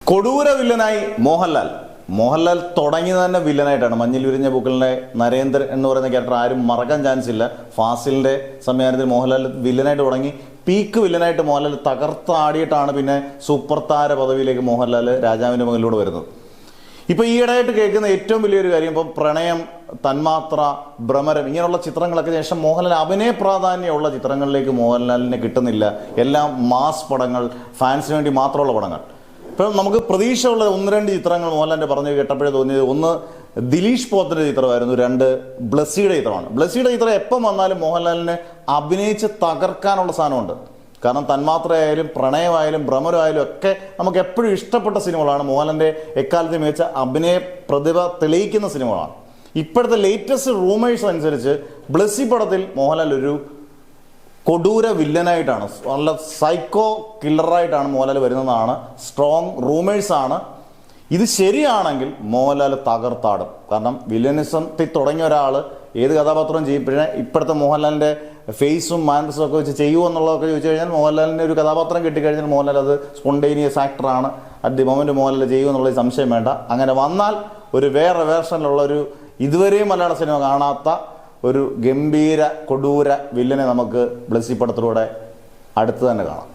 കൊടൂര വില്ലനായി മോഹൻലാൽ തുടങ്ങിയത് തന്നെ വില്ലനായിട്ടാണ്. മഞ്ഞിൽ വിരിഞ്ഞ പൂക്കളിലെ നരേന്ദ്രൻ എന്ന് പറയുന്ന ക്യാരക്ടർ ആരും മറക്കാൻ ചാൻസ് ഇല്ല. ഫാസിലിന്റെ സംവിധാനത്തിൽ മോഹൻലാൽ വില്ലനായിട്ട് തുടങ്ങി. പീക്ക് വില്ലനായിട്ട് മോഹൻലാൽ തകർത്താടിയിട്ടാണ് പിന്നെ സൂപ്പർ താര പദവിയിലേക്ക് മോഹൻലാൽ രാജാവിന്റെ മകനിലൂടെ വരുന്നത്. ഇപ്പൊ ഈയിടെയായിട്ട് കേൾക്കുന്ന ഏറ്റവും വലിയൊരു കാര്യം, ഇപ്പം പ്രണയം, തന്മാത്ര, ഭ്രമരം ഇങ്ങനെയുള്ള ചിത്രങ്ങളൊക്കെ ശേഷം മോഹൻലാൽ അഭിനയ പ്രാധാന്യമുള്ള ചിത്രങ്ങളിലേക്ക് മോഹൻലാലിനെ കിട്ടുന്നില്ല. എല്ലാം മാസ് പടങ്ങൾ, ഫാൻസിന് വേണ്ടി മാത്രമുള്ള പടങ്ങൾ. ഇപ്പം നമുക്ക് പ്രതീക്ഷയുള്ള ഒന്ന് രണ്ട് ചിത്രങ്ങൾ മോഹൻലാലിന്റെ പറഞ്ഞു കേട്ടപ്പോഴേ തോന്നിയത്, ഒന്ന് ദിലീഷ് പോത്തിന്റെ ചിത്രമായിരുന്നു, രണ്ട് ബ്ലസ്സിയുടെ ചിത്രമാണ്. ബ്ലസ്സിയുടെ ചിത്രം എപ്പം വന്നാലും മോഹൻലാലിനെ അഭിനയിച്ച് തകർക്കാനുള്ള സാധനമുണ്ട്. കാരണം തന്മാത്രയായാലും പ്രണയമായാലും ഭ്രമരമായാലും ഒക്കെ നമുക്ക് എപ്പോഴും ഇഷ്ടപ്പെട്ട സിനിമകളാണ്. മോഹൻലാലിന്റെ എക്കാലത്ത് മികച്ച അഭിനയ പ്രതിഭ തെളിയിക്കുന്ന സിനിമകളാണ്. ഇപ്പോഴത്തെ ലേറ്റസ്റ്റ് റൂമേഴ്സ് അനുസരിച്ച് ബ്ലസ്സി പടത്തിൽ മോഹൻലാൽ ഒരു കൊടൂര വില്ലനായിട്ടാണ്, നല്ല സൈക്കോ കില്ലറായിട്ടാണ് മോഹൻലാൽ വരുന്നതാണ് സ്ട്രോങ് റൂമേഴ്സാണ്. ഇത് ശരിയാണെങ്കിൽ മോഹൻലാൽ തകർത്താടും. കാരണം വില്ലനിസത്തിൽ തുടങ്ങിയ ഒരാൾ ഏത് കഥാപാത്രം ചെയ്യും. പിന്നെ ഇപ്പോഴത്തെ മോഹൻലാലിന്റെ ഫേസും മാനസും ഒക്കെ വെച്ച് ചെയ്യുമോ എന്നുള്ളതൊക്കെ ചോദിച്ചു കഴിഞ്ഞാൽ, മോഹൻലാലിന് ഒരു കഥാപാത്രം കിട്ടിക്കഴിഞ്ഞാൽ മോഹൻലാൽ അത് സ്പോണ്ടേനിയസ് ആക്ടറാണ്, അറ്റ് ദി മൊമെന്റ് മോഹൻലാൽ ചെയ്യുമോ എന്നുള്ള സംശയം വേണ്ട. അങ്ങനെ വന്നാൽ ഒരു വേറെ വേർഷനിലുള്ള ഒരു ഇതുവരെയും മലയാള സിനിമ കാണാത്ത ഒരു ഗംഭീര കൊടൂര വില്ലനെ നമുക്ക് ബ്ലസ്സി പടത്തിലൂടെ അടുത്ത് തന്നെ കാണാം.